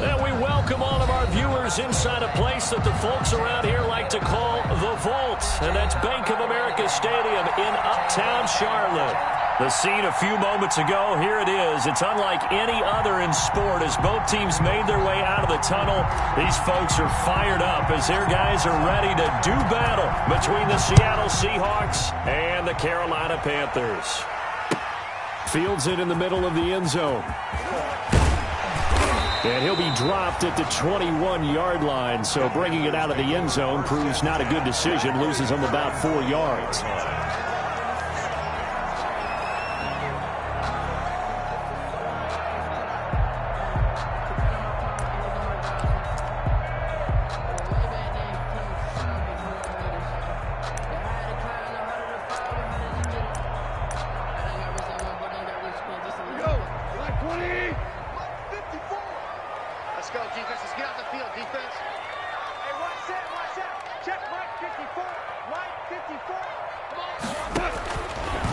And we welcome all of our viewers inside a place that the folks around here like to call the Vault. And that's Bank of America Stadium in Uptown Charlotte. The scene a few moments ago, here it is. It's unlike any other in sport as both teams made their way out of the tunnel. These folks are fired up as their guys are ready to do battle between the Seattle Seahawks and the Carolina Panthers. Fields it in the middle of the end zone. And he'll be dropped at the 21-yard line, so bringing it out of the end zone proves not a good decision, loses him about 4 yards.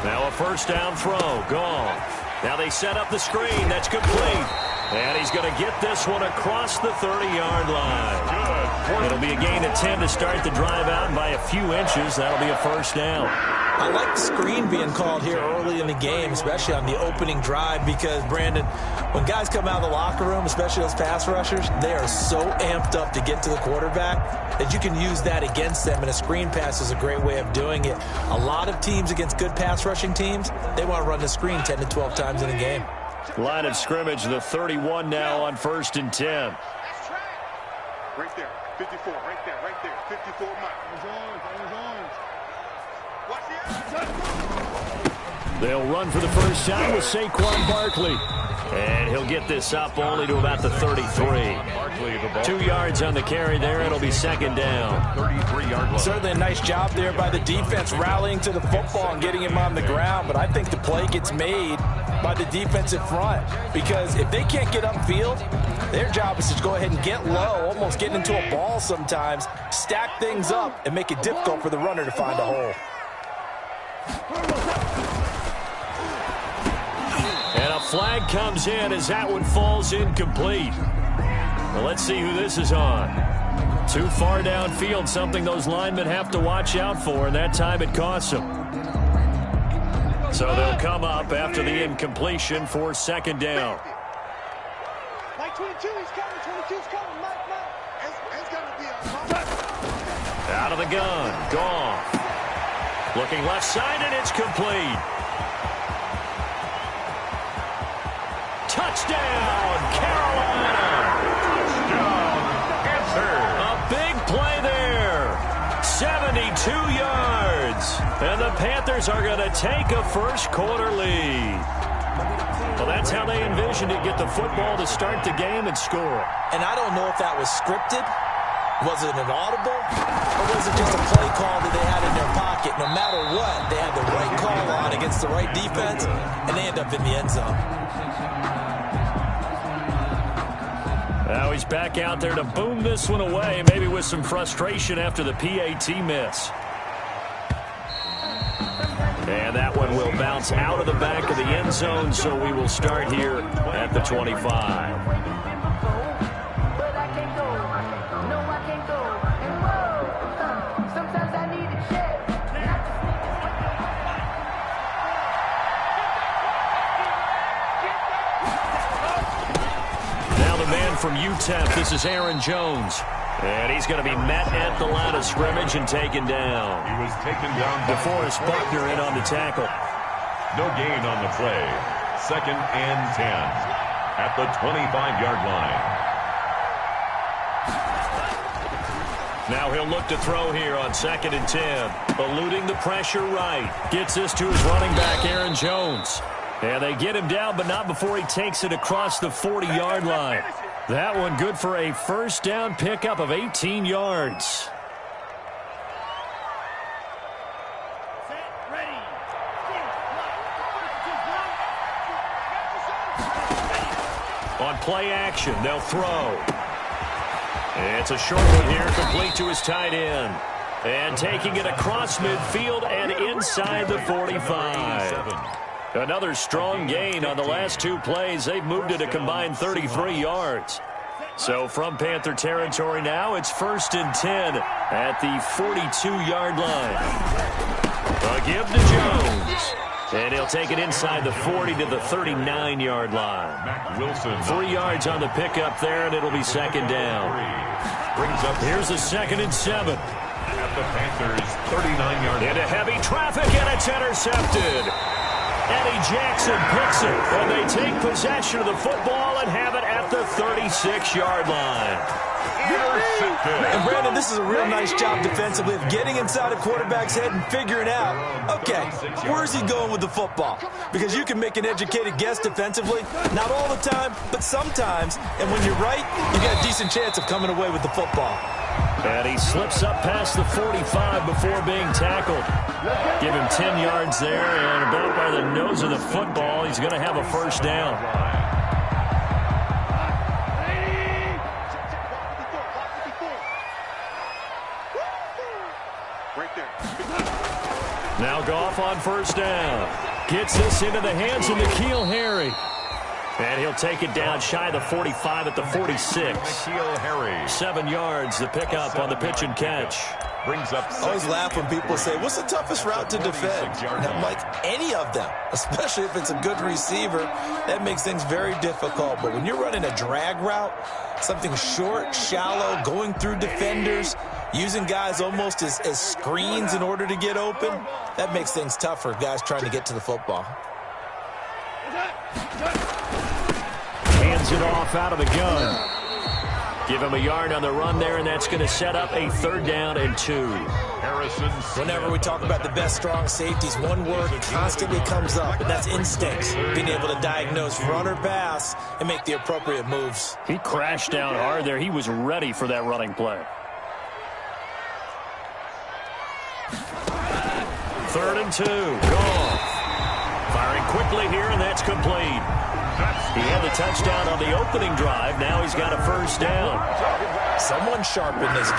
Now a first down throw, gone. Now they set up the screen, that's complete. And he's going to get this one across the 30-yard line. It'll be a gain of 10 to start the drive out, and by a few inches, that'll be a first down. I like the screen being called here early in the game, especially on the opening drive, because, Brandon, when guys come out of the locker room, especially those pass rushers, they are so amped up to get to the quarterback that you can use that against them, and a screen pass is a great way of doing it. A lot of teams against good pass rushing teams, they want to run the screen 10 to 12 times in a game. Line of scrimmage, the 31 now on 1st and 10. Right there, 54, right there, 54 Mike. They'll run for the first time with Saquon Barkley. And he'll get this up only to about the 33. 2 yards on the carry there. It'll be second down. 33-yard line. Certainly a nice job there by the defense rallying to the football and getting him on the ground. But I think the play gets made by the defensive front, because if they can't get upfield, their job is to go ahead and get low, almost getting into a ball sometimes, stack things up, and make it difficult for the runner to find a hole. And a flag comes in as that one falls incomplete. Well, let's see who this is on. Too far downfield, something those linemen have to watch out for, and that time it costs them. So they'll come up after the incompletion for second down. Mike 22, he's coming. 22's coming. Mike. It's going to be a... Out of the gun. Gone. Looking left side, and it's complete. Touchdown, Carolina. A big play there. 72 yards. And the Panthers are going to take a first-quarter lead. Well, that's how they envisioned it, get the football to start the game and score. And I don't know if that was scripted. Was it an audible? Or was it just a play call that they had in their pocket? No matter what, they had the right call on against the right defense, and they end up in the end zone. Now he's back out there to boom this one away, maybe with some frustration after the PAT miss. And that one will bounce out of the back of the end zone, so we will start here at the 25. From UTEP, this is Aaron Jones. And he's going to be met at the line of scrimmage and taken down. He was taken down. DeForest Buckner in on the tackle. No gain on the play. 2nd and 10 at the 25-yard line. Now he'll look to throw here on 2nd and 10. Eluding the pressure right. Gets this to his running back, Aaron Jones. And they get him down, but not before he takes it across the 40-yard line. That one good for a first down pickup of 18 yards. On play action, they'll throw. It's a short one here, complete to his tight end. And taking it across midfield and inside the 45. Another strong gain on the last 2 plays. They've moved it a combined 33 yards. So from Panther territory now, it's 1st and 10 at the 42-yard line. A give to Jones. And he'll take it inside the 40 to the 39-yard line. Mac Wilson. 3 yards on the pickup there, and it'll be 2nd down. Brings up Here's a 2nd and 7. at the Panthers' 39-yard line. Into heavy traffic, and it's intercepted. Eddie Jackson picks it, and they take possession of the football and have it at the 36-yard line. And Brandon, this is a real nice job defensively of getting inside a quarterback's head and figuring out, okay, where's he going with the football? Because you can make an educated guess defensively, not all the time, but sometimes. And when you're right, you got a decent chance of coming away with the football. And he slips up past the 45 before being tackled. Give him 10 yards there, and about by the nose of the football, he's going to have a 1st down. Now Goff on 1st down. Gets this into the hands of N'Keal Harry. And he'll take it down shy of the 45 at the 46. N'Keal Harry. 7 yards, the pickup on the pitch and catch. Brings up I always laugh when people say, what's the toughest route to defend? And I'm like, any of them, especially if it's a good receiver. That makes things very difficult. But when you're running a drag route, something short, shallow, going through defenders, using guys almost as screens in order to get open, that makes things tough for guys trying to get to the football. Hands it off out of the gun. Give him a yard on the run there, and that's going to set up a 3rd down and 2. Harrison. Whenever we talk about the best strong safeties, one word constantly comes up, and that's instincts. Being able to diagnose run or pass and make the appropriate moves. He crashed down hard there. He was ready for that running play. 3rd and 2. Goff. Firing quickly here, and that's complete. He had the touchdown on the opening drive. Now he's got a 1st down. Someone sharp in this game.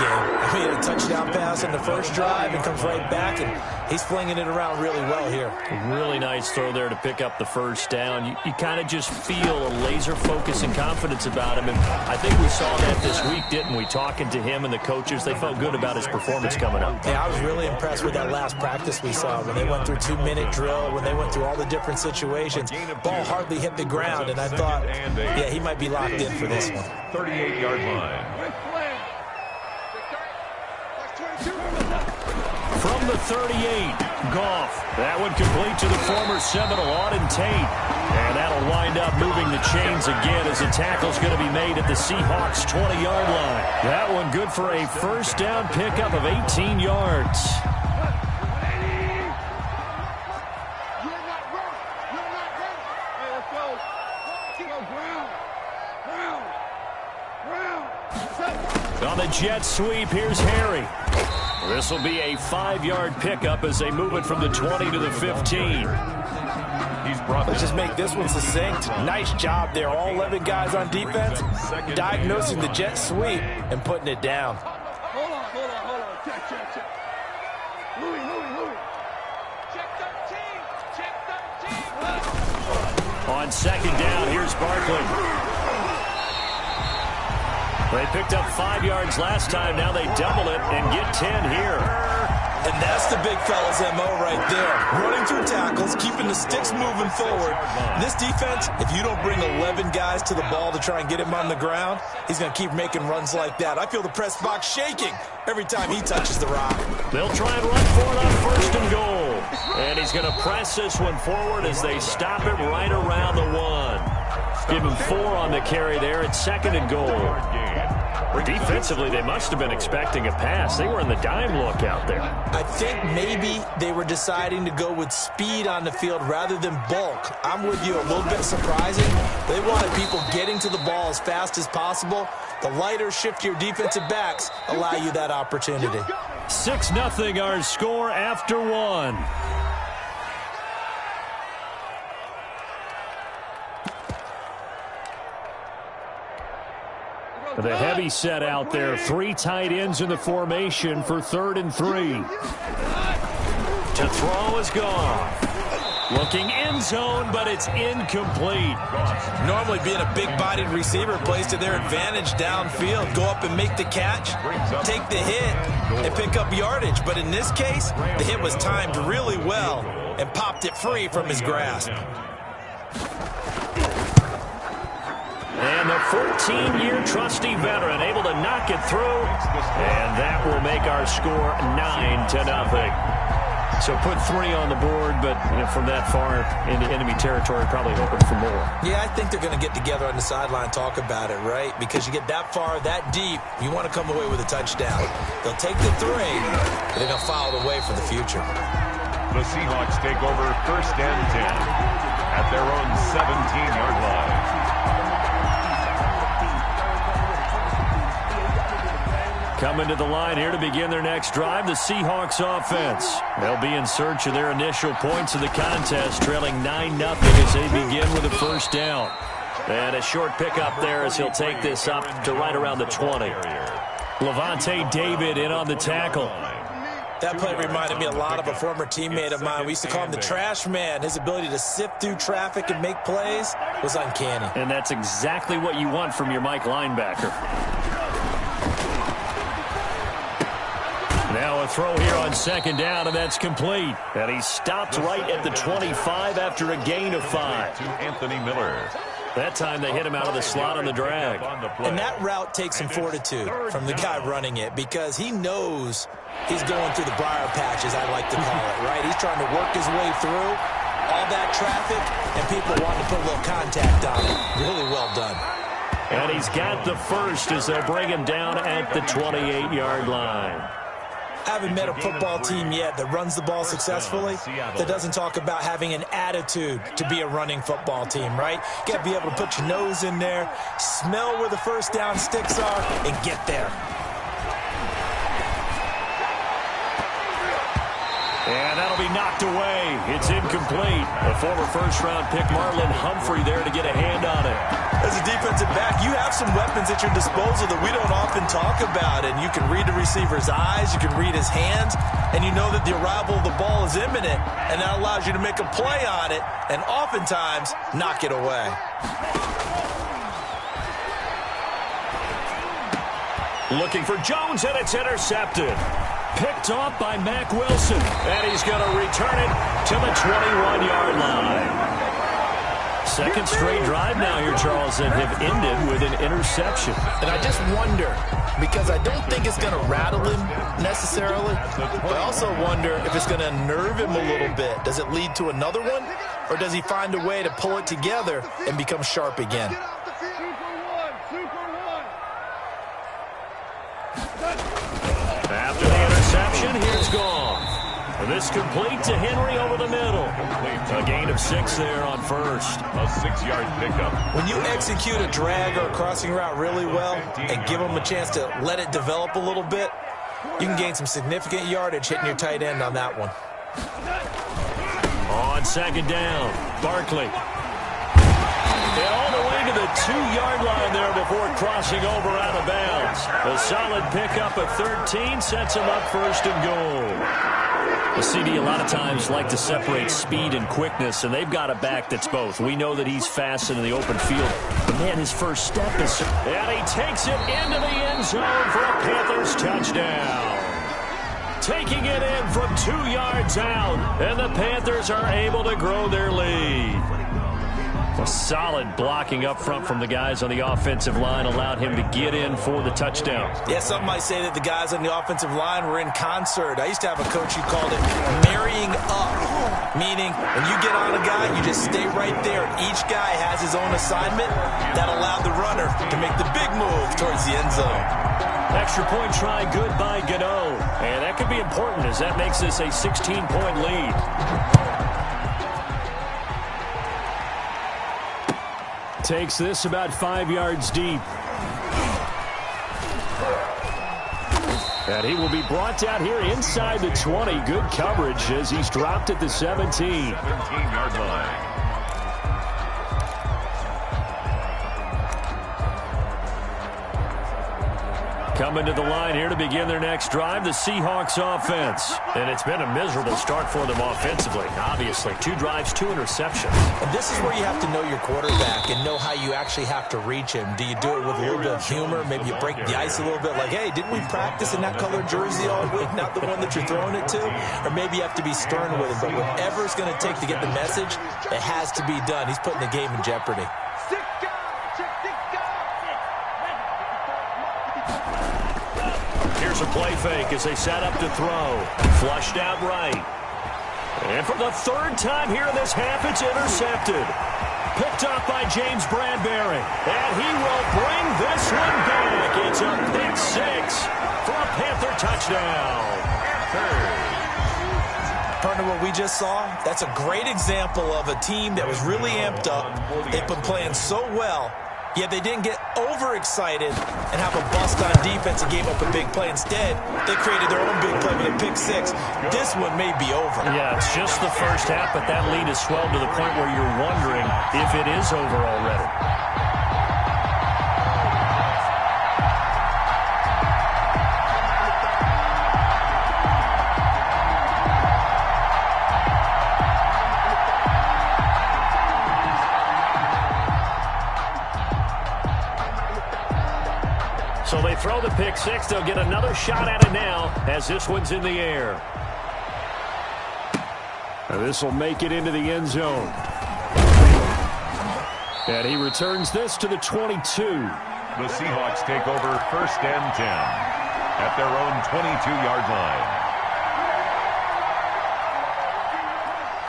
He had a touchdown pass in the first drive and comes right back, and he's flinging it around really well here. Really nice throw there to pick up the 1st down. You kind of just feel a laser focus and confidence about him, and I think we saw that this week, didn't we? Talking to him and the coaches, they felt good about his performance coming up. Yeah, I was really impressed with that last practice we saw when they went through 2-minute drill, when they went through all the different situations. Ball hardly hit the ground, and I thought, yeah, he might be locked in for this one. 38-yard line. From the 38, Goff. That one complete to the former Seminole, Auden Tate. And that'll wind up moving the chains again as the tackle's going to be made at the Seahawks' 20-yard line. That one good for a 1st down pickup of 18 yards. On the jet sweep, here's Harry. This will be a 5-yard pickup as they move it from the 20 to the 15. Let's just make this one succinct. Nice job there. All 11 guys on defense diagnosing the jet sweep and putting it down. Hold on. Check. Louis. Check 13. On 2nd down, here's Barkley. They picked up 5 yards last time. Now they double it and get 10 here. And that's the big fella's MO right there. Running through tackles, keeping the sticks moving forward. This defense, if you don't bring 11 guys to the ball to try and get him on the ground, he's going to keep making runs like that. I feel the press box shaking every time he touches the rock. They'll try and run for it on 1st and goal. And he's going to press this one forward as they stop it right around the 1. Give him 4 on the carry there at 2nd and goal. Defensively, they must have been expecting a pass. They were in the dime look out there. I think maybe they were deciding to go with speed on the field rather than bulk. I'm with you, a little bit surprising. They wanted people getting to the ball as fast as possible. The lighter, shiftier defensive backs allow you that opportunity. 6-0 our score after 1. The heavy set out there. 3 tight ends in the formation for 3rd and 3. To throw is Goff. Looking end zone, but it's incomplete. Normally being a big-bodied receiver plays to their advantage downfield. Go up and make the catch, take the hit, and pick up yardage. But in this case, the hit was timed really well and popped it free from his grasp. And the 14-year trusty veteran able to knock it through. And that will make our score 9-0. So put 3 on the board, but from that far into enemy territory, probably hoping for more. Yeah, I think they're going to get together on the sideline and talk about it, right? Because you get that far, that deep, you want to come away with a touchdown. They'll take the 3, but they're going to file it away for the future. The Seahawks take over 1st and 10 at their own 17-yard line. Coming to the line here to begin their next drive, the Seahawks offense. They'll be in search of their initial points of the contest, trailing 9-0 as they begin with a first down. And a short pickup there as he'll take this up to right around the 20. Levante David in on the tackle. That play reminded me a lot of a former teammate of mine. We used to call him the trash man. His ability to sift through traffic and make plays was uncanny. And that's exactly what you want from your Mike linebacker. Now a throw here on 2nd down, and that's complete. And he stopped right at the 25 after a gain of 5. To Anthony Miller. That time they hit him out of the slot on the drag. And that route takes some fortitude from the guy running it because he knows he's going through the briar patch, as I like to call it, right? He's trying to work his way through all that traffic, and people wanting to put a little contact on it. Really well done. And he's got the first as they'll bring him down at the 28-yard line. I haven't met a football team yet that runs the ball successfully that doesn't talk about having an attitude to be a running football team, right? You got to be able to put your nose in there, smell where the first down sticks are, and get there. And that'll be knocked away. It's incomplete. A former first-round pick, Marlon Humphrey, there to get a hand on it. As a defensive back, you have some weapons at your disposal that we don't often talk about. And you can read the receiver's eyes, you can read his hands, and you know that the arrival of the ball is imminent. And that allows you to make a play on it and oftentimes knock it away. Looking for Jones, and it's intercepted. Picked off by Mack Wilson. And he's going to return it to the 21-yard line. Second straight drive now here, Charles, that have ended with an interception. And I just wonder, because I don't think it's going to rattle him necessarily, but I also wonder if it's going to unnerve him a little bit. Does it lead to another one, or does he find a way to pull it together and become sharp again? After the interception, here's Goff. This complete to Henry over the middle. A gain of 6 there on first. A 6-yard pickup. When you execute a drag or a crossing route really well and give them a chance to let it develop a little bit, you can gain some significant yardage hitting your tight end on that one. On 2nd down, Barkley. And all the way to the 2-yard line there before crossing over out of bounds. A solid pickup of 13 sets him up 1st and goal. The CD a lot of times like to separate speed and quickness, and they've got a back that's both. We know that he's fast in the open field, but man, his first step is... And he takes it into the end zone for a Panthers touchdown. Taking it in from 2 yards out, and the Panthers are able to grow their lead. A solid blocking up front from the guys on the offensive line allowed him to get in for the touchdown. Yeah, some might say that the guys on the offensive line were in concert. I used to have a coach who called it marrying up, meaning when you get on a guy, you just stay right there. Each guy has his own assignment that allowed the runner to make the big move towards the end zone. Extra point try good by Gano. And that could be important as that makes this a 16-point lead. Takes this about 5 yards deep. And he will be brought down here inside the 20. Good coverage as he's dropped at the 17. 17-yard line. Coming to the line here to begin their next drive, the Seahawks offense. And it's been a miserable start for them offensively, obviously. 2 drives, 2 interceptions. And this is where you have to know your quarterback and know how you actually have to reach him. Do you do it with a little bit of humor? Maybe you break the ice a little bit like, hey, didn't we practice in that colored jersey all week, not the one that you're throwing it to? Or maybe you have to be stern with him. But whatever it's going to take to get the message, it has to be done. He's putting the game in jeopardy. Here's a play fake as they set up to throw. Flushed out right. And for the 3rd time here in this half, it's intercepted. Picked up by James Bradbury. And he will bring this one back. It's a pick 6 for a Panther touchdown. Partner, what we just saw, that's a great example of a team that was really amped up. They've been playing so well, yet they didn't get overexcited and have a bust on defense and gave up a big play. Instead, they created their own big play with a pick 6. This one may be over. Yeah, it's just the first half, but that lead has swelled to the point where you're wondering if it is over already. So they throw the pick 6. They'll get another shot at it now as this one's in the air. And this will make it into the end zone. And he returns this to the 22. The Seahawks take over 1st and 10 at their own 22-yard line.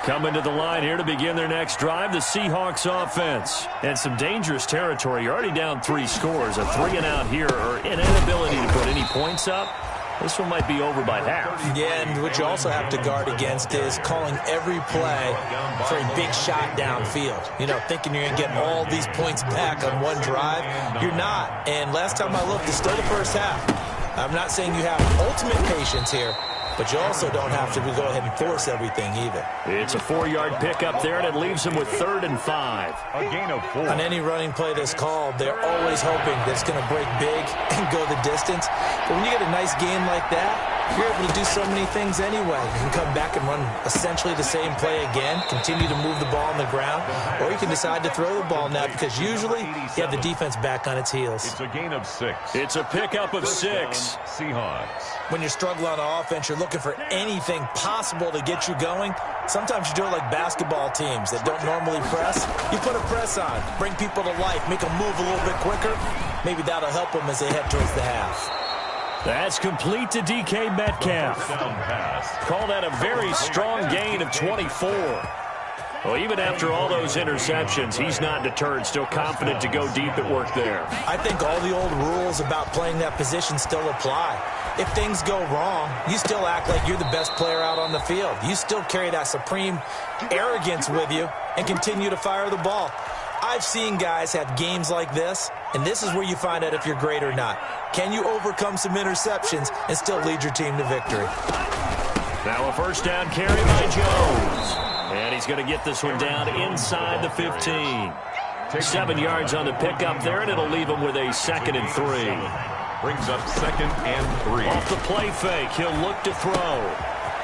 Coming to the line here to begin their next drive, the Seahawks offense. And some dangerous territory. You're already down 3 scores. A 3-and-out here, or an inability to put any points up. This one might be over by half. Yeah, and what you also have to guard against is calling every play for a big shot downfield. You know, thinking you're going to get all these points back on one drive. You're not. And last time I looked, it's still the first half. I'm not saying you have ultimate patience here, but you also don't have to go ahead and force everything either. It's a 4-yard pickup there, and it leaves them with 3rd and 5. A gain of 4. On any running play that's called, they're always hoping that it's going to break big and go the distance. But when you get a nice game like that, you're able to do so many things anyway. You can come back and run essentially the same play again, continue to move the ball on the ground, or you can decide to throw the ball now because usually you have the defense back on its heels. It's a gain of 6. It's a pickup of 6. Seahawks. When you're struggling on offense, you're looking for anything possible to get you going. Sometimes you do it like basketball teams that don't normally press. You put a press on, bring people to life, make them move a little bit quicker. Maybe that'll help them as they head towards the half. That's complete to DK Metcalf. Call that a very strong gain of 24. Well, even after all those interceptions, he's not deterred, still confident to go deep at work there. I think all the old rules about playing that position still apply. If things go wrong, you still act like you're the best player out on the field. You still carry that supreme arrogance with you and continue to fire the ball. I've seen guys have games like this, and this is where you find out if you're great or not. Can you overcome some interceptions and still lead your team to victory? Now a 1st down carry by Jones. And he's going to get this one down inside the 15. 7 yards on the pickup there, and it'll leave him with a 2nd and 3. Brings up 2nd and 3. Off the play fake, he'll look to throw.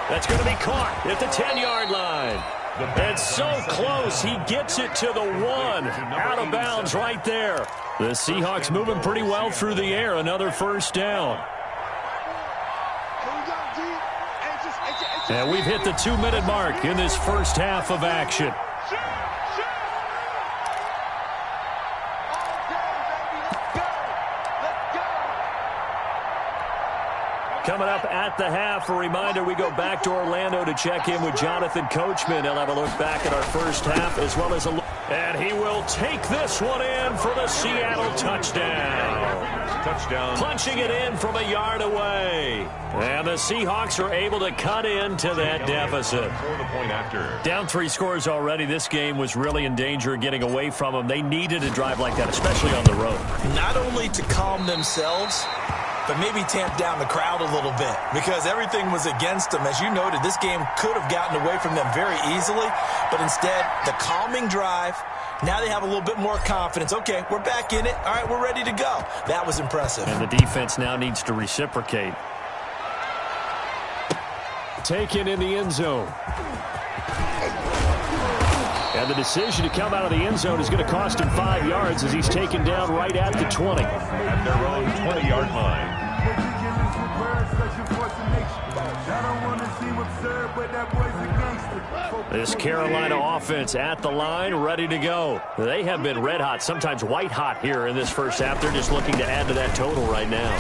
That's going to be caught at the 10-yard line. And so close, he gets it to the 1. Out of bounds right there. The Seahawks moving pretty well through the air. Another 1st down. And we've hit the 2-minute mark in this first half of action. Coming up at the half, a reminder, we go back to Orlando to check in with Jonathan Coachman. He'll have a look back at our first half as well as a look. And he will take this one in for the Seattle touchdown. Touchdown. Punching it in from a yard away. And the Seahawks are able to cut into that deficit. For the point after. Down 3 scores already. This game was really in danger of getting away from them. They needed a drive like that, especially on the road. Not only to calm themselves, but maybe tamp down the crowd a little bit because everything was against them. As you noted, this game could have gotten away from them very easily, but instead, the calming drive, Now they have a little bit more confidence. Okay, we're back in it. All right, we're ready to go. That was impressive. And the defense now needs to reciprocate. Taken in the end zone. And the decision to come out of the end zone is going to cost him 5 yards as he's taken down right at the 20. At their own 20-yard line. This Carolina offense at the line, ready to go. They have been red hot, sometimes white hot here in this first half. They're just looking to add to that total right now.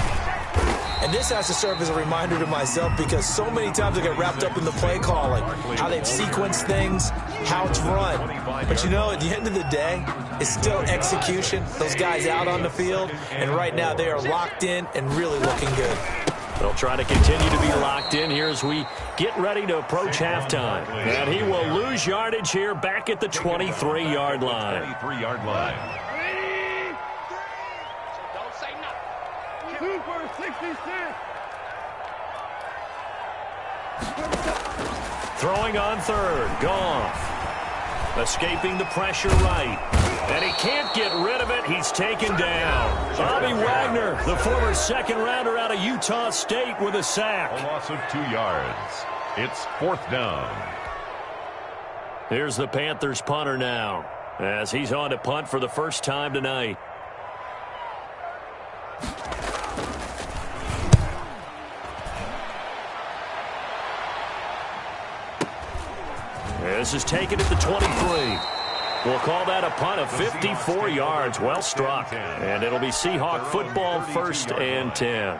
And this has to serve as a reminder to myself because so many times I get wrapped up in the play calling, how they've sequenced things, how it's run. But, you know, at the end of the day, it's still execution. Those guys out on the field, and right now they are locked in and really looking good. They'll try to continue to be locked in here as we get ready to approach halftime. And he will lose yardage here back at the 23-yard line. 23-yard line. Don't say nothing. 2 for 66. Throwing on third. Goff. Escaping the pressure right. And he can't get rid of it. He's taken down. Bobby Wagner, the former second-rounder out of Utah State, with a sack. A loss of 2 yards. It's 4th down. Here's the Panthers punter now as he's on to punt for the first time tonight. This is taken at the 23. We'll call that a punt of 54 yards. Well struck. And it'll be Seahawk football, 1st and 10.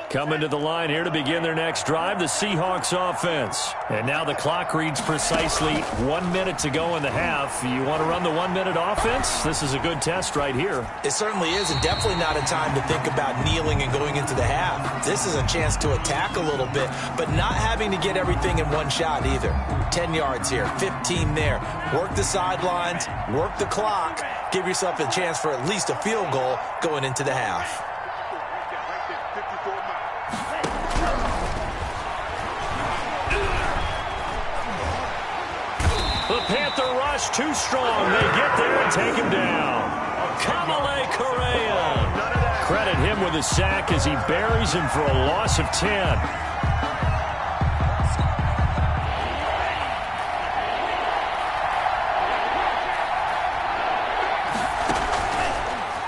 Coming to the line here to begin their next drive, the Seahawks offense. And now the clock reads precisely 1 minute to go in the half. You want to run the 1 minute offense? This is a good test right here. It certainly is, and definitely not a time to think about kneeling and going into the half. This is a chance to attack a little bit, but not having to get everything in one shot either. 10 yards here, 15 there. Work the sidelines, work the clock, give yourself a chance for at least a field goal going into the half. The Panther rush too strong. They get there and take him down. Kamale Correa. Credit him with a sack as he buries him for a loss of 10.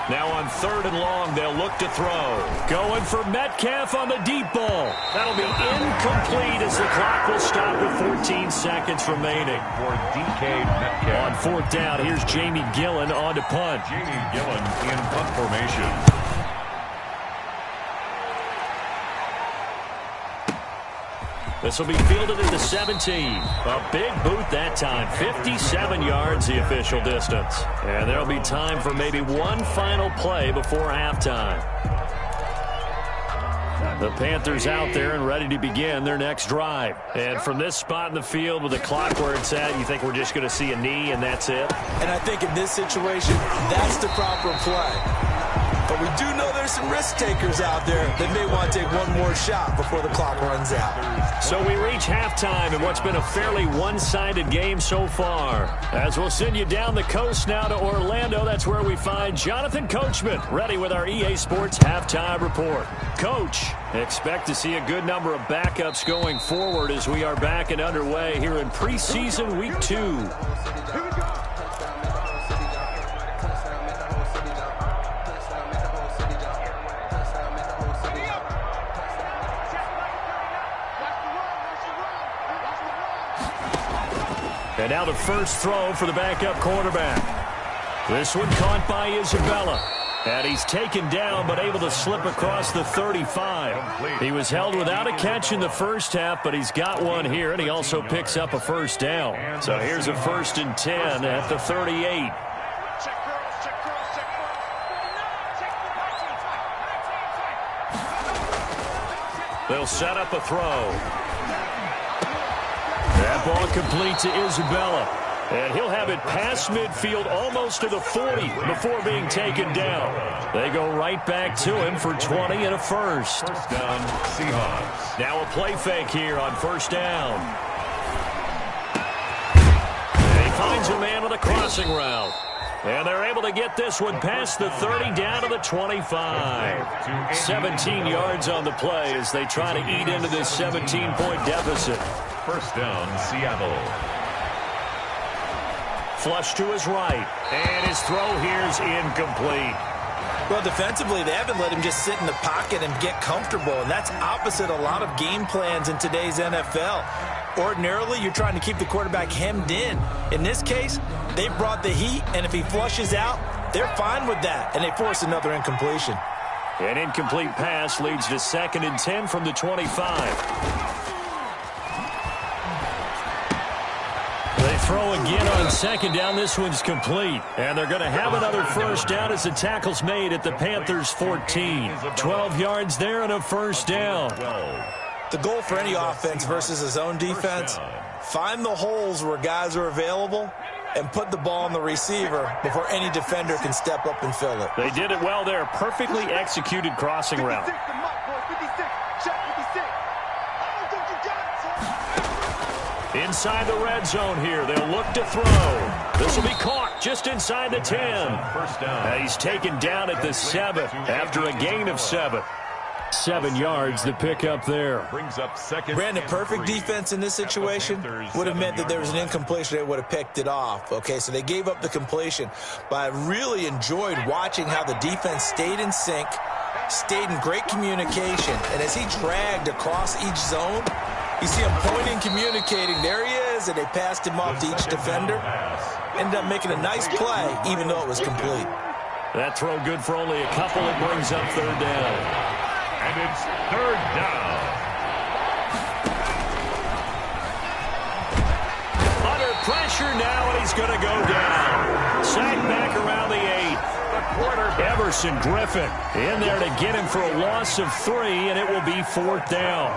Now on 3rd and long, they'll look to throw. Going for Metcalf on the deep ball. That'll be incomplete as the clock will stop with 14 seconds remaining. For DK Metcalf. On 4th down, here's Jamie Gillen on to punt. Jamie Gillen in punt formation. This will be fielded at the 17. A big boot that time. 57 yards the official distance. And there'll be time for maybe one final play before halftime. The Panthers out there and ready to begin their next drive. And from this spot in the field with the clock where it's at, you think we're just going to see a knee and that's it? And I think in this situation, that's the proper play. But we do know there's some risk takers out there that may want to take one more shot before the clock runs out. So we reach halftime in what's been a fairly one-sided game so far. As we'll send you down the coast now to Orlando, that's where we find Jonathan Coachman, ready with our EA Sports Halftime Report. Coach, expect to see a good number of backups going forward as we are back and underway here in preseason week 2. And now the first throw for the backup quarterback. This one caught by Isabella. And he's taken down but able to slip across the 35. He was held without a catch in the first half, but he's got one here, and he also picks up a first down. So here's a 1st and 10 at the 38. They'll set up a throw. That ball complete to Isabella. And he'll have it past midfield almost to the 40 before being taken down. They go right back to him for 20 and a first. First down, Seahawks. Now a play fake here on first down. And he finds a man with a crossing route. And they're able to get this one past the 30 down to the 25. 17 yards on the play as they try to eat into this 17-point deficit. First down, Seattle. Flush to his right. And his throw here's incomplete. Well, defensively, they haven't let him just sit in the pocket and get comfortable, and that's opposite a lot of game plans in today's NFL. Ordinarily, you're trying to keep the quarterback hemmed in. In this case, they brought the heat, and if he flushes out, they're fine with that, and they force another incompletion. An incomplete pass leads to 2nd and 10 from the 25. They throw again on 2nd down. This one's complete. And they're going to have another first down as the tackle's made at the Panthers' 14. 12 yards there and a first down. The goal for any offense versus his own defense, find the holes where guys are available and put the ball on the receiver before any defender can step up and fill it. They did it well there. Perfectly executed crossing route. Inside the red zone here. They'll look to throw. This will be caught just inside the 10. First down. And he's taken down at the 7 after a gain of 7. 7 yards the pick up there. Brings up second. Brandon, perfect defense in this situation would have meant that there was an incompletion. They would have picked it off. Okay, so they gave up the completion. But I really enjoyed watching how the defense stayed in sync, stayed in great communication. And as he dragged across each zone, you see him pointing, communicating. There he is, and they passed him off to each defender. Ended up making a nice play, even though it was complete. That throw good for only a couple. It brings up 3rd down. And it's 3rd down. Under pressure now, and he's going to go down. Sacked back around the 8. Everson Griffin in there to get him for a loss of 3, and it will be 4th down.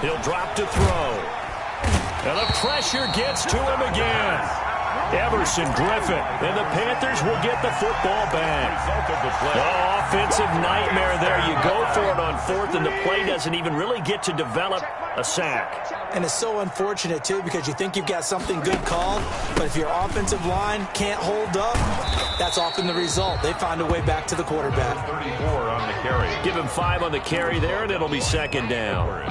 He'll drop to throw. And the pressure gets to him again. Everson Griffin, and the Panthers will get the football back. Oh, offensive nightmare there. You go for it on 4th, and the play doesn't even really get to develop a sack. And it's so unfortunate, too, because you think you've got something good called, but if your offensive line can't hold up, that's often the result. They find a way back to the quarterback. 34 on the carry. Give him 5 on the carry there, and it'll be 2nd down.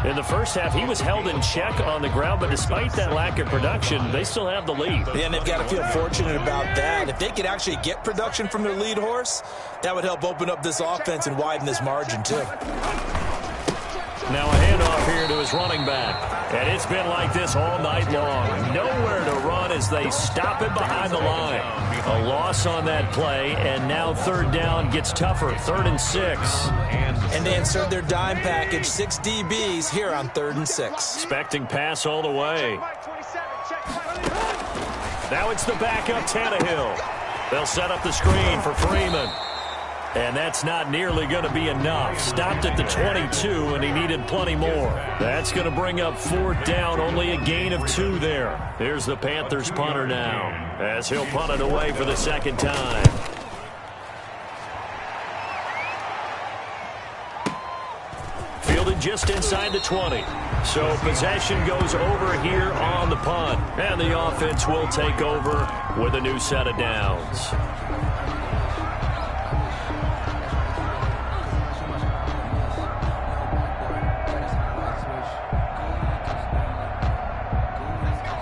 In the first half, he was held in check on the ground, but despite that lack of production, they still have the lead. Yeah, and they've got to feel fortunate about that. If they could actually get production from their lead horse, that would help open up this offense and widen this margin, too. Now a handoff here to his running back. And it's been like this all night long. Nowhere to run as they stop him behind the line. A loss on that play, and now 3rd down gets tougher. 3rd and 6. And they insert their dime package, 6 DBs here on 3rd and 6. Expecting pass all the way. Now it's the backup Tannehill. They'll set up the screen for Freeman. And that's not nearly going to be enough. Stopped at the 22, and he needed plenty more. That's going to bring up 4th down, only a gain of 2 there. Here's the Panthers punter now, as he'll punt it away for the 2nd time. Fielded just inside the 20. So possession goes over here on the punt. And the offense will take over with a new set of downs.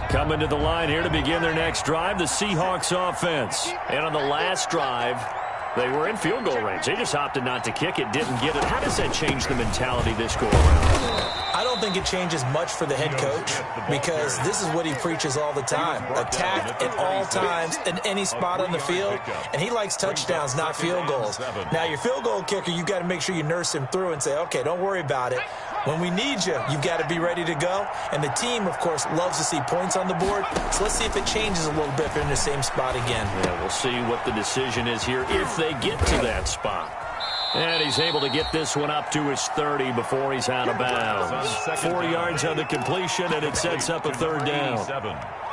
Coming to the line here to begin their next drive, the Seahawks offense. And on the last drive, they were in field goal range. They just opted not to kick it, didn't get it. How does that change the mentality this go-around? I don't think it changes much for the head coach because this is what he preaches all the time. Attack at all times in any spot on the field, and he likes touchdowns, not field goals. Now, your field goal kicker, you've got to make sure you nurse him through and say, okay, don't worry about it. When we need you, you've got to be ready to go. And the team, of course, loves to see points on the board. So let's see if it changes a little bit if they're in the same spot again. Yeah, we'll see what the decision is here if they get to that spot. And he's able to get this one up to his 30 before he's out of bounds. 4 yards on the completion, and it sets up a third down.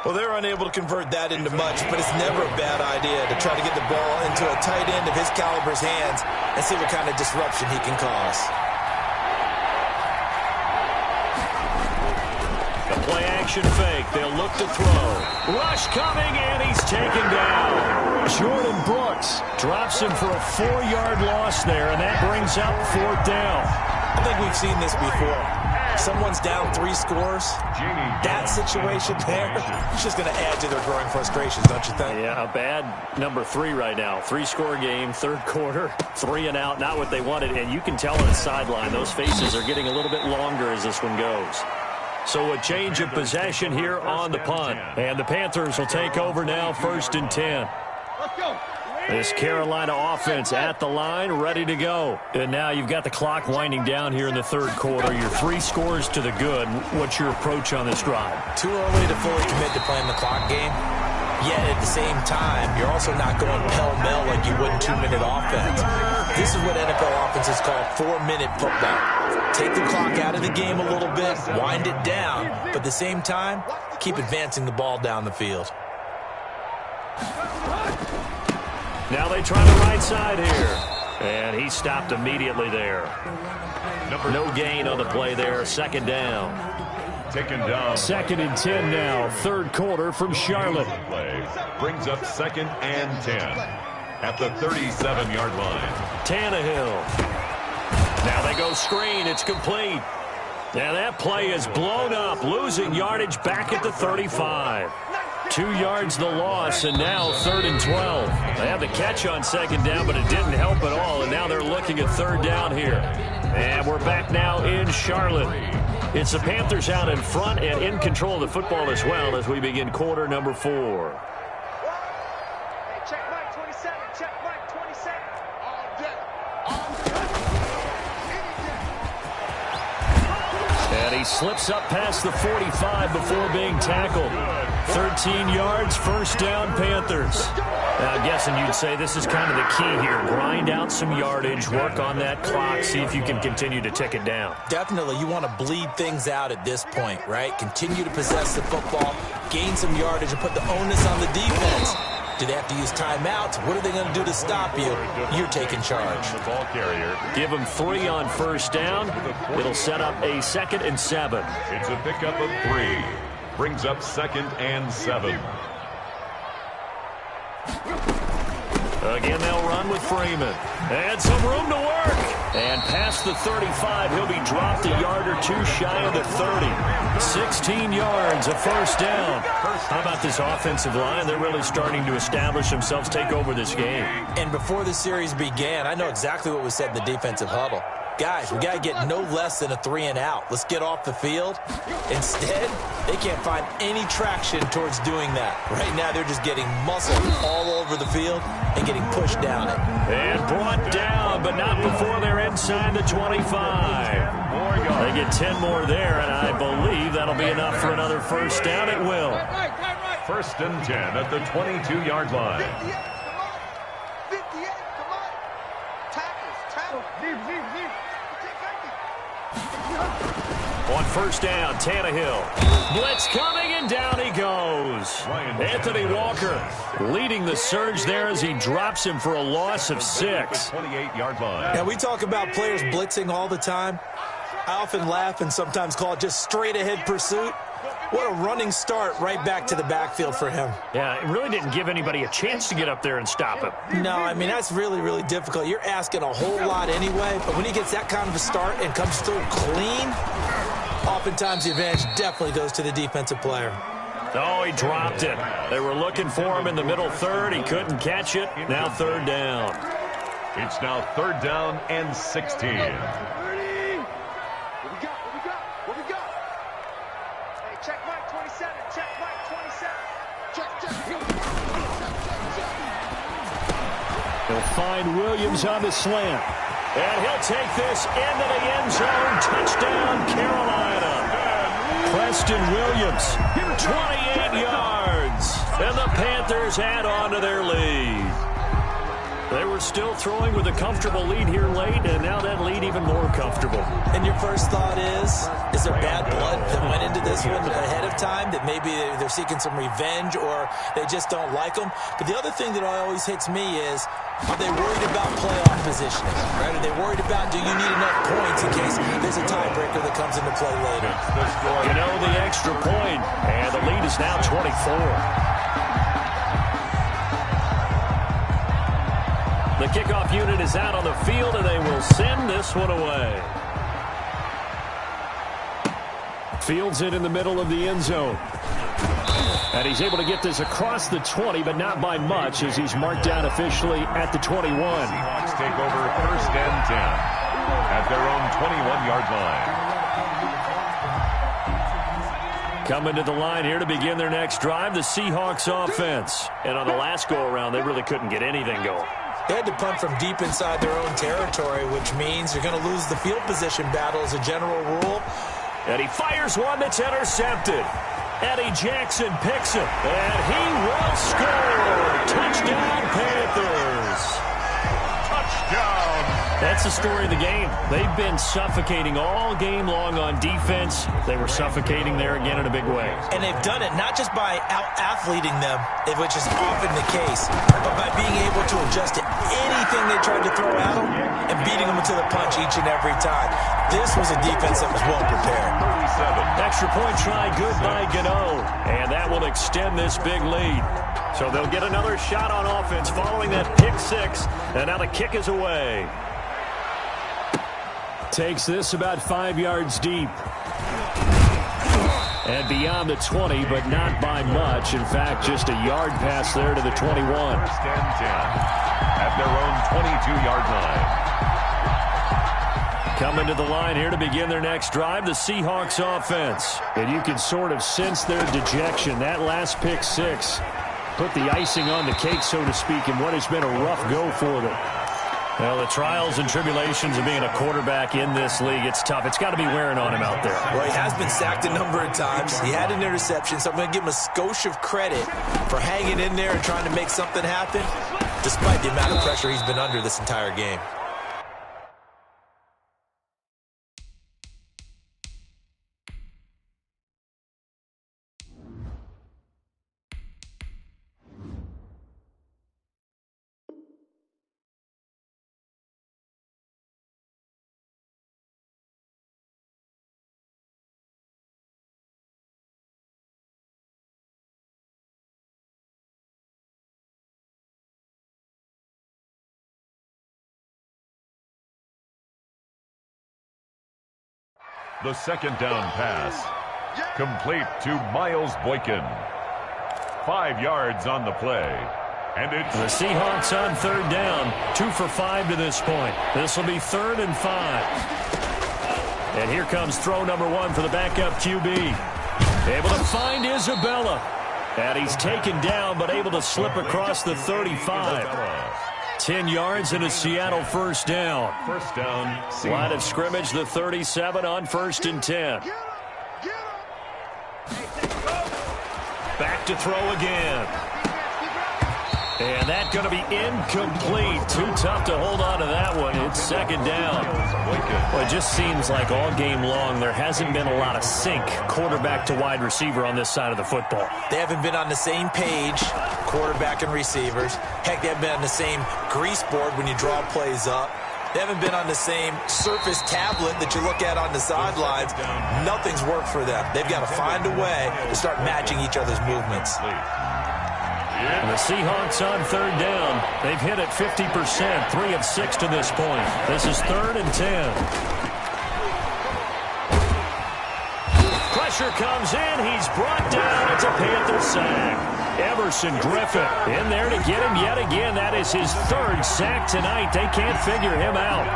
Well, they're unable to convert that into much, but it's never a bad idea to try to get the ball into a tight end of his caliber's hands and see what kind of disruption he can cause. The play-action fake. They'll look to throw. Rush coming, and he's taken down. Jordan Brooks drops him for a 4-yard loss there, and that brings up fourth down. I think we've seen this before. Someone's down 3 scores. That situation there, it's just going to add to their growing frustrations, don't you think? Yeah, a bad number 3 right now. 3-score game, third quarter, 3 and out, not what they wanted. And you can tell on the sideline, those faces are getting a little bit longer as this one goes. So a change of possession here on the punt. And the Panthers will take over now, 1st and 10. Let's go. This Carolina offense at the line, ready to go. And now you've got the clock winding down here in the third quarter. Your 3 scores to the good. What's your approach on this drive? Too early to fully commit to playing the clock game. Yet at the same time, you're also not going pell-mell like you would in 2-minute offense. This is what NFL offenses call 4-minute football. Take the clock out of the game a little bit, wind it down, but at the same time, keep advancing the ball down the field. Now they try the right side here. And he stopped immediately there. No gain on the play there. 2nd down. Taken down. 2nd and 10 now. Third quarter from Charlotte. Play brings up 2nd and 10 at the 37-yard line. Tannehill. Now they go screen. It's complete. Now that play is blown up, losing yardage back at the 35. 2 yards the loss, and now 3rd and 12. They have the catch on 2nd down, but it didn't help at all, and now they're looking at 3rd down here. And we're back now in Charlotte. It's the Panthers out in front and in control of the football as well as we begin quarter number 4. Hey, check Mike 27. Check Mike 27. All day. And he slips up past the 45 before being tackled. 13 yards, 1st down, Panthers. Now, I'm guessing you'd say this is kind of the key here. Grind out some yardage, work on that clock, see if you can continue to tick it down. Definitely, you want to bleed things out at this point, right? Continue to possess the football, gain some yardage, and put the onus on the defense. Do they have to use timeouts? What are they going to do to stop you? You're taking charge. The ball carrier. Give them 3 on 1st down. It'll set up a 2nd and 7. It's a pickup of 3. Brings up 2nd and 7. Again, they'll run with Freeman. And some room to work. And past the 35, he'll be dropped a yard or 2 shy of the 30. 16 yards, a 1st down. How about this offensive line? They're really starting to establish themselves, take over this game. And before the series began, I know exactly what was said in the defensive huddle. Guys, we got to get no less than a 3 and out. Let's get off the field. Instead, they can't find any traction towards doing that. Right now, they're just getting muscled all over the field and getting pushed down it. And brought down, but not before they're inside the 25. They get 10 more there, and I believe that'll be enough for another 1st down. It will. 1st and 10 at the 22-yard line. 58, come on. Tackle. On 1st down, Tannehill. Blitz coming, and down he goes. Anthony Walker leading the surge there as he drops him for a loss of 6. 28-yard line. Now, we talk about players blitzing all the time. I often laugh and sometimes call it just straight-ahead pursuit. What a running start right back to the backfield for him. Yeah, it really didn't give anybody a chance to get up there and stop him. No, I mean, that's really, really difficult. You're asking a whole lot anyway, but when he gets that kind of a start and comes through clean, oftentimes the advantage definitely goes to the defensive player. Oh, he dropped it. They were looking for him in the middle third. He couldn't catch it. Now 3rd down. It's now 3rd down and 16. What we got? Hey, check Mike 27. Check Mike 27. Check. He'll find Williams on the slant. And he'll take this into the end zone. Touchdown, Carolina. Preston Williams, 28 yards. And the Panthers add on to their lead. They were still throwing with a comfortable lead here late, and now that lead even more comfortable. And your first thought is there bad blood that went into this one ahead of time, that maybe they're seeking some revenge or they just don't like them? But the other thing that always hits me is, are they worried about playoff positioning? Right? Are they worried about, do you need enough points in case there's a tiebreaker that comes into play later? You know, the extra point, and the lead is now 24. The kickoff unit is out on the field, and they will send this one away. Fields it in the middle of the end zone. And he's able to get this across the 20, but not by much, as he's marked down officially at the 21. Seahawks take over first and 10 at their own 21-yard line. Coming to the line here to begin their next drive, the Seahawks offense. And on the last go-around, they really couldn't get anything going. They had to punt from deep inside their own territory, which means you're going to lose the field position battle as a general rule. And he fires one that's intercepted. Eddie Jackson picks it, and he will score. Touchdown, Panthers. Touchdown. That's the story of the game. They've been suffocating all game long on defense. They were suffocating there again in a big way. And they've done it not just by out-athleting them, which is often the case, but by being able to adjust to anything they tried to throw at them and beating them to the punch each and every time. This was a defense that was well prepared. Extra point try, good by Gano. And that will extend this big lead. So they'll get another shot on offense following that pick six. And now the kick is away. Takes this about 5 yards deep. And beyond the 20, but not by much. In fact, just a yard pass there to the 21. First and 10 at their own 22-yard line. Coming to the line here to begin their next drive, the Seahawks offense. And you can sort of sense their dejection. That last pick six put the icing on the cake, so to speak, in what has been a rough go for them. Well, the trials and tribulations of being a quarterback in this league, it's tough. It's got to be wearing on him out there. Well, he has been sacked a number of times. He had an interception, so I'm going to give him a skosh of credit for hanging in there and trying to make something happen, despite the amount of pressure he's been under this entire game. The second down pass, complete to Miles Boykin. 5 yards on the play. And it's the Seahawks on third down. 2 for 5 to this point. This will be 3rd and 5. And here comes throw number 1 for the backup QB. Able to find Isabella. And he's taken down, but able to slip across the 35. 10 yards and a Seattle first down. First down. Line of scrimmage, the 37 on 1st and 10. Back to throw again. And that's going to be incomplete. Too tough to hold on to that one. It's second down. Well, it just seems like all game long there hasn't been a lot of sync quarterback to wide receiver on this side of the football. They haven't been on the same page, quarterback and receivers. Heck, they haven't been on the same grease board when you draw plays up. They haven't been on the same surface tablet that you look at on the sidelines. Nothing's worked for them. They've got to find a way to start matching each other's movements. And the Seahawks on third down. They've hit it 50%, 3 of 6 to this point. This is 3rd and 10. Pressure comes in. He's brought down. It's a Panther sack. Emerson Griffin in there to get him yet again. That is his 3rd sack tonight. They can't figure him out.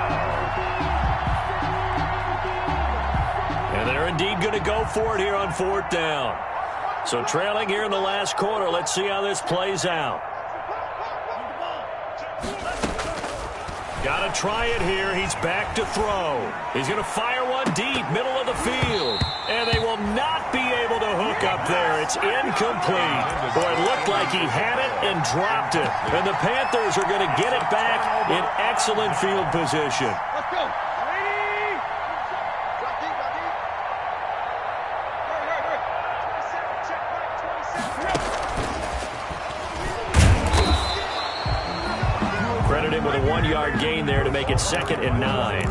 And they're indeed going to go for it here on 4th down. So trailing here in the last quarter. Let's see how this plays out. Got to try it here. He's back to throw. He's going to fire one deep, middle of the field. And they will not be able to hook up there. It's incomplete. Boy, it looked like he had it and dropped it. And the Panthers are going to get it back in excellent field position. Let's go. Ready? Drop deep, drop deep. Hurry. 27, check back, 27. Credit him with a 1-yard gain there to make it 2nd and 9.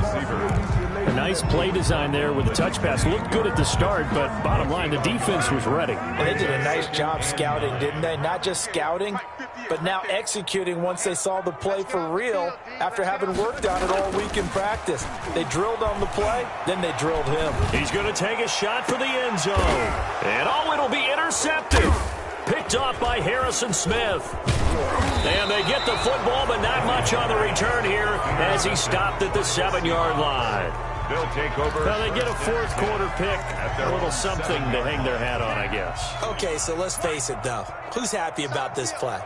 A nice play design there with the touch pass. Looked good at the start, but bottom line, the defense was ready. Well, they did a nice job scouting, didn't they? Not just scouting, but now executing once they saw the play for real after having worked on it all week in practice. They drilled on the play, then they drilled him. He's going to take a shot for the end zone. And it'll be intercepted. Picked off by Harrison Smith. And they get the football, but not much on the return here as he stopped at the 7-yard line. They'll take over. Now they get a 4th quarter pick. A little something to hang their hat on, I guess. Okay, so let's face it, though. Who's happy about this play?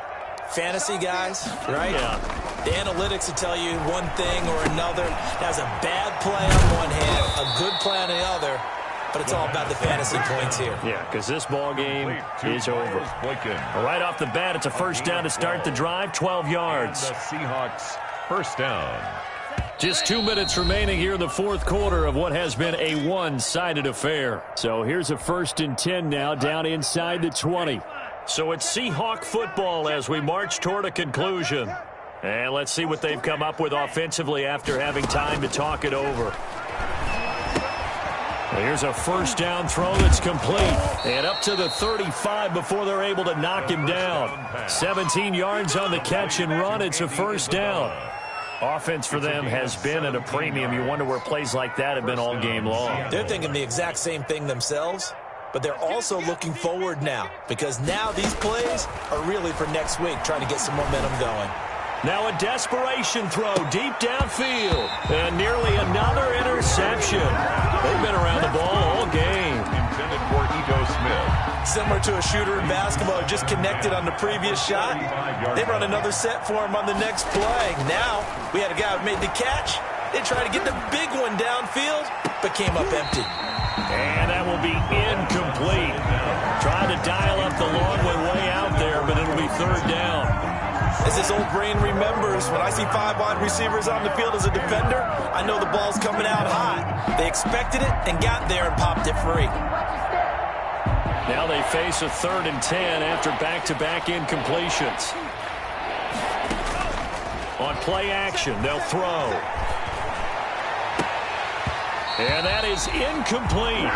Fantasy guys, right? Yeah. The analytics will tell you one thing or another. That's a bad play on one hand, a good play on the other. But it's all about the fantasy points here. Yeah, because this ball game is over. Right off the bat, it's a first down to start the drive, 12 yards. The Seahawks, first down. Just 2 minutes remaining here in the 4th quarter of what has been a one-sided affair. So here's a 1st and 10 now down inside the 20. So it's Seahawk football as we march toward a conclusion. And let's see what they've come up with offensively after having time to talk it over. Here's a first down throw that's complete. And up to the 35 before they're able to knock him down. 17 yards on the catch and run. It's a first down. Offense for them has been at a premium. You wonder where plays like that have been all game long. They're thinking the exact same thing themselves, but they're also looking forward now because now these plays are really for next week, trying to get some momentum going. Now a desperation throw deep downfield. And nearly another interception. They've been around the ball all game. Intended for Ito Smith. Similar to a shooter in basketball who just connected on the previous shot. They run another set for him on the next play. Now we had a guy who made the catch. They tried to get the big one downfield, but came up empty. And that will be incomplete. Trying to dial up the long one way out there, but it'll be 3rd down. As this old brain remembers, when I see 5 wide receivers on the field as a defender, I know the ball's coming out hot. They expected it and got there and popped it free. Now they face a 3rd and 10 after back-to-back incompletions. On play action, they'll throw. And that is incomplete.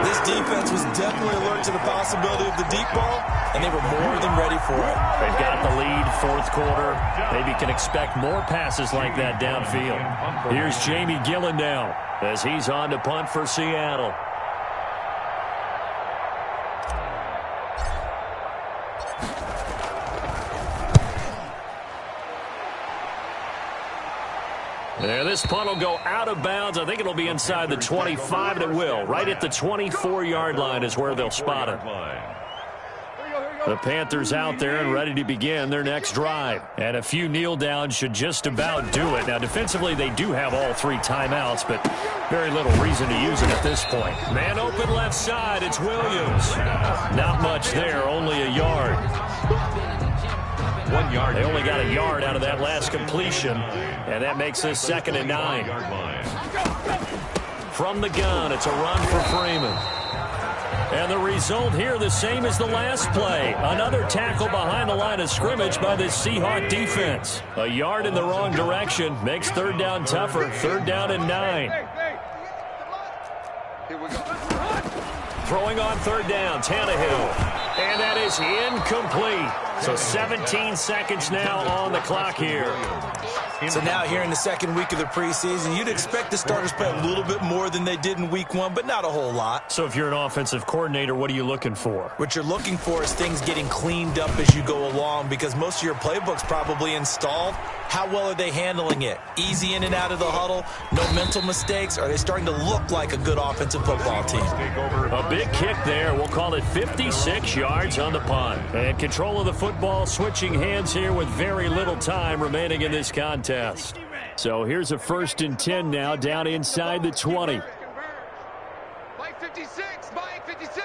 This defense was definitely alert to the possibility of the deep ball, and they were more than ready for it. They've got the lead, 4th quarter. Maybe can expect more passes like that downfield. Here's Jamie Gillen now as he's on to punt for Seattle. There, this punt will go out of bounds. I think it'll be inside the 25, and it will. Right at the 24-yard line is where they'll spot it. The Panthers out there and ready to begin their next drive. And a few kneel downs should just about do it. Now, defensively, they do have all 3 timeouts, but very little reason to use it at this point. Man open left side, it's Williams. Not much there, only a yard. 1 yard. They only got a yard out of that last completion, and that makes this 2nd and 9. From the gun, it's a run for Freeman. And the result here the same as the last play. Another tackle behind the line of scrimmage by this Seahawk defense. A yard in the wrong direction makes 3rd down tougher. 3rd down and 9. Here we go. Throwing on 3rd down, Tannehill. And that is incomplete. So 17 seconds now on the clock here. So now here in the 2nd week of the preseason, you'd expect the starters play a little bit more than they did in week 1, but not a whole lot. So if you're an offensive coordinator, what are you looking for? What you're looking for is things getting cleaned up as you go along because most of your playbook's probably installed. How well are they handling it? Easy in and out of the huddle? No mental mistakes? Are they starting to look like a good offensive football team? A big kick there. We'll call it 56 yards on the punt. And control of the football switching hands here with very little time remaining in this contest. So here's a 1st and 10 now, down inside the 20. Mike 56, Mike 56.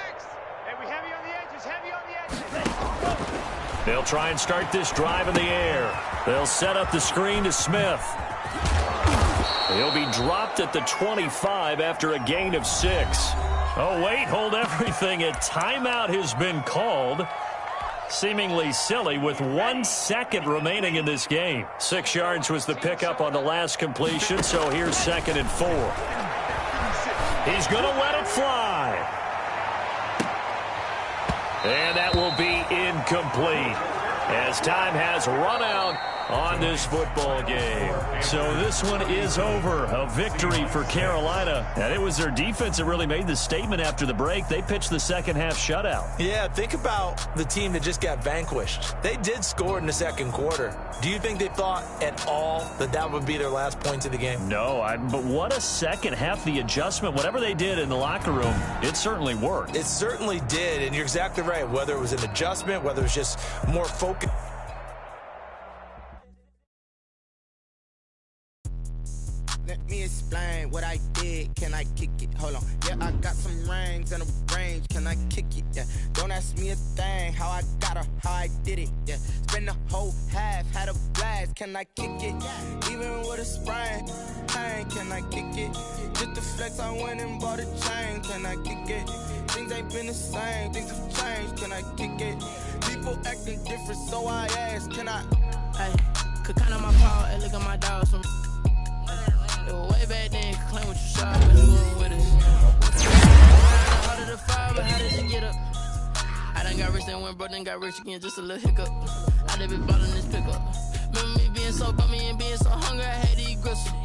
And we heavy on the edges, heavy on the edges. They'll try and start this drive in the air. They'll set up the screen to Smith. He'll be dropped at the 25 after a gain of 6. Oh, wait, hold everything. A timeout has been called. Seemingly silly with 1 second remaining in this game. 6 yards was the pickup on the last completion, so here's 2nd and 4. He's going to let it fly. And that will be incomplete as time has run out on this football game. So this one is over. A victory for Carolina. And it was their defense that really made the statement after the break. They pitched the second half shutout. Yeah, think about the team that just got vanquished. They did score in the second quarter. Do you think they thought at all that that would be their last points of the game? No, but what a second half. The adjustment, whatever they did in the locker room, it certainly worked. It certainly did, and you're exactly right. Whether it was an adjustment, whether it was just more focus. Let me explain what I did. Can I kick it? Hold on. Yeah, I got some rings and a range. Can I kick it? Yeah. Don't ask me a thing. How I got her, how I did it. Yeah. Spend the whole half, had a blast. Can I kick it? Even with a sprain. Pain, can I kick it? Just the flex, I went and bought a chain. Can I kick it? Things ain't been the same. Things have changed. Can I kick it? People acting different, so I ask. Can I? Hey, could count on my paw and look at my dogs from. Way back then, claim what you saw, but who with us? Harder to fall, but how did you get up? I done got rich and went broke, then got rich again, just a little hiccup. I done been ballin' this pickup. Remember me being so bummy and being so hungry, I had to eat gristle.